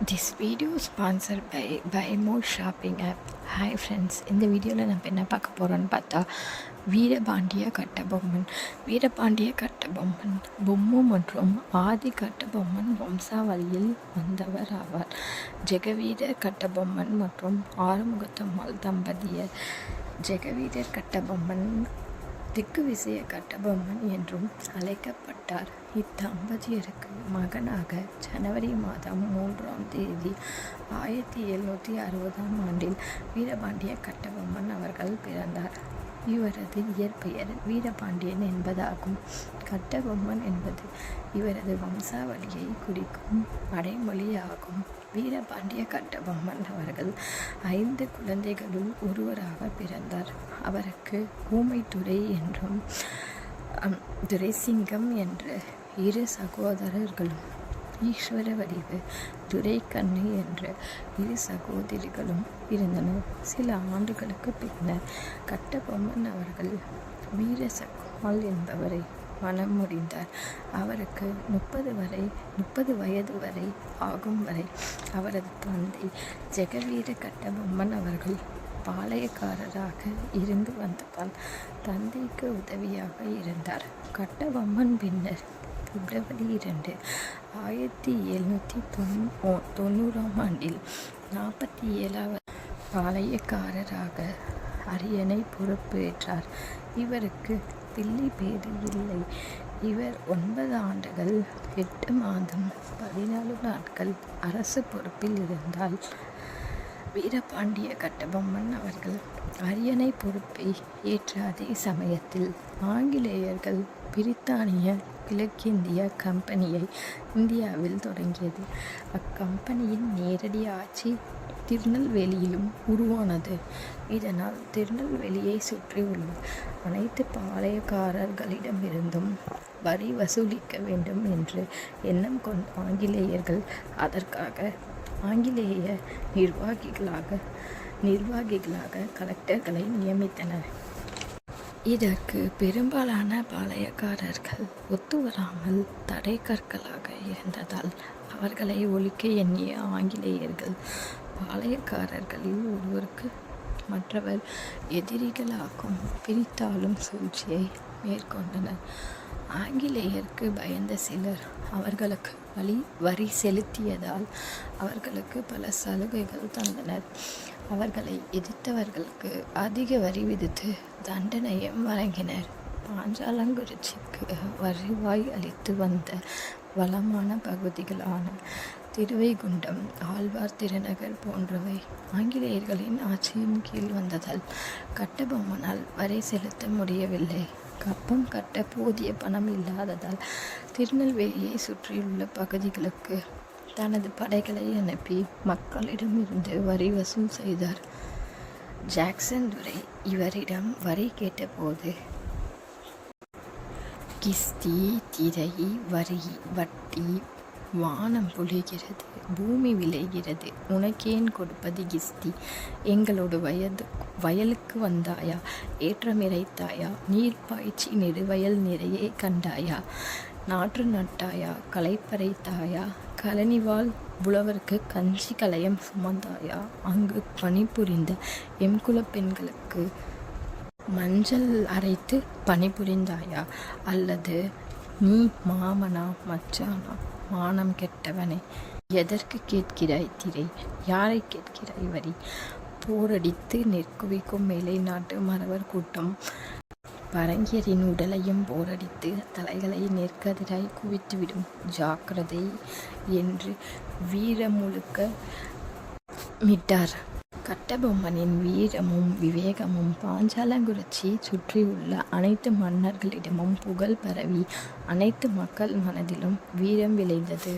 This video is sponsored by More Shopping app. Hi friends, இந்த வீடியோவில் நம்ம என்ன பார்க்க போகிறோன்னு பார்த்தா வீரபாண்டிய கட்டபொம்மன். வீரபாண்டிய கட்டபொம்மன் பொம்மு மற்றும் ஆதி கட்டபொம்மன் வம்சாவளியில் வந்தவர் ஆவார். ஜெகவீரர் கட்டபொம்மன் மற்றும் ஆறுமுகத்தம்மாள் தம்பதியர். ஜெகவீரர் கட்டபொம்மன் திக்கு விசய கட்டபொம்மன் என்றும் அழைக்கப்பட்டார். இத்தம்பதியருக்கு மகனாக ஜனவரி மாதம் 3ஆம் தேதி 1760ஆம் ஆண்டில் வீரபாண்டிய கட்டபொம்மன் அவர்கள் பிறந்தார். இவரது இயற்பெயர் வீரபாண்டியன் என்பதாகும். கட்டபொம்மன் என்பது இவரது வம்சாவளியை குறிக்கும் அடைமொழியாகும். வீரபாண்டிய கட்டபொம்மன் அவர்கள் 5 குழந்தைகளுள் ஒருவராக பிறந்தார். அவருக்கு ஊமைத்துரை என்றும் துரைசிங்கம் என்ற 2 சகோதரர்களும் ஈஸ்வர வடிவு துரைக்கண்ணு என்ற 2 சகோதரிகளும் இருந்தனர். சில ஆண்டுகளுக்கு பின்னர் கட்டபொம்மன் அவர்கள் வீரசக்மாள் என்பவரை மனம் முடிந்தார். அவருக்கு 30 வயது வரை ஆகும் வரை அவரது தந்தை ஜெகவீர கட்டபொம்மன் அவர்கள் பாளையக்காரராக இருந்து வந்ததால் தந்தைக்கு உதவியாக இருந்தார். கட்டபொம்மன் பின்னர் பிப்ரவரி 2, 1790ஆம் ஆண்டில் 47வது பாளையக்காரராக அரியணை பொறுப்பேற்றார். இவருக்கு பிள்ளை பேறு இல்லை. இவர் 9 ஆண்டுகள் 8 மாதம் 14 நாட்கள் அரசு பொறுப்பில் இருந்தால் வீரபாண்டிய கட்டபொம்மன் அவர்கள் அரியணை பொறுப்பை ஏற்ற அதே சமயத்தில் ஆங்கிலேயர்கள் பிரித்தானிய கிழக்கிந்திய கம்பெனியை இந்தியாவில் தொடங்கியது. அக்கம்பெனியின் நேரடி ஆட்சி திருநெல்வேலியிலும் உருவானது. இதனால் திருநெல்வேலியை சுற்றியுள்ள அனைத்து பாளையக்காரர்களிடமிருந்தும் வரி வசூலிக்க வேண்டும் என்று எண்ணம் கொண்ட ஆங்கிலேயர்கள் அதற்காக ஆங்கிலேய நிர்வாகிகளாக கலெக்டர்களை நியமித்தனர். இதற்கு பெரும்பாலான பாளையக்காரர்கள் ஒத்துவராமல் தடை கற்களாக இருந்ததால் அவர்களை ஒழிக்க எண்ணிய ஆங்கிலேயர்கள் பாளையக்காரர்களில் ஒருவருக்கு மற்றவர் எதிரிகளாகும் பிரித்தாளும் சூழ்ச்சியை மேற்கொண்டனர். ஆங்கிலேயருக்கு பயந்த சிலர் அவர்களுக்கு வரி செலுத்தியதால் அவர்களுக்கு பல சலுகைகள் தந்தனர். அவர்களை எதிர்த்தவர்களுக்கு அதிக வரி விதித்து தண்டனையும் வழங்கினர். பாஞ்சாலங்குறிச்சிக்கு வருவாய் அளித்து வந்த வளமான பகுதிகளான திருவைகுண்டம், ஆழ்வார் திருநகர் போன்றவை ஆங்கிலேயர்களின் ஆட்சியின் கீழ் வந்ததால் கட்டபொம்மனால் வரி செலுத்த முடியவில்லை. கப்பம் கட்ட போதிய பணம் இல்லாததால் திருநெல்வேலியை சுற்றியுள்ள பகுதிகளுக்கு தனது படைகளை அனுப்பி மக்களிடமிருந்து வரி வசூல் செய்தார். ஜாக்சன் துரை இவரிடம் வரி கேட்டபோது, கிஸ்தி, திரை, வரி, வட்டி, வானம் பொழிகிறது, பூமி விளைகிறது, உனக்கேன் கொடுப்பது கிஸ்தி? எங்களோடு வயலுக்கு வந்தாயா? ஏற்றம் இறைத்தாயா? நீர் பாய்ச்சி நெடுவயல் நிறையே கண்டாயா? நாற்று நட்டாயா? களைப்பறைத்தாயா? கழனிவாள் புலவருக்கு கஞ்சி கலையம் சுமந்தாயா? அங்கு பணிபுரிந்த எம்குல பெண்களுக்கு மஞ்சள் அரைத்து பணிபுரிந்தாயா? அல்லது நீ மாமனா மச்சானா? மானம் கெட்டவனே, எதற்கு கேட்கிறாய் திரை? யாரை கேட்கிறாய் வரி? போரடித்து நெற்குவிக்கும் மேலை நாட்டு மறவர் கூட்டம் பரங்கியரின் உடலையும் போரடித்து தலைகளை நெற்கதிராய் குவித்துவிடும், ஜாக்கிரதை என்று வீரமுழுக்க மிட்டார். கட்டபொம்மனின் வீரமும் விவேகமும் பாஞ்சாலங்குறிச்சி சுற்றியுள்ள அனைத்து மன்னர்களிடமும் புகழ் பரவி அனைத்து மக்கள் மனதிலும் வீரம் விளைந்தது.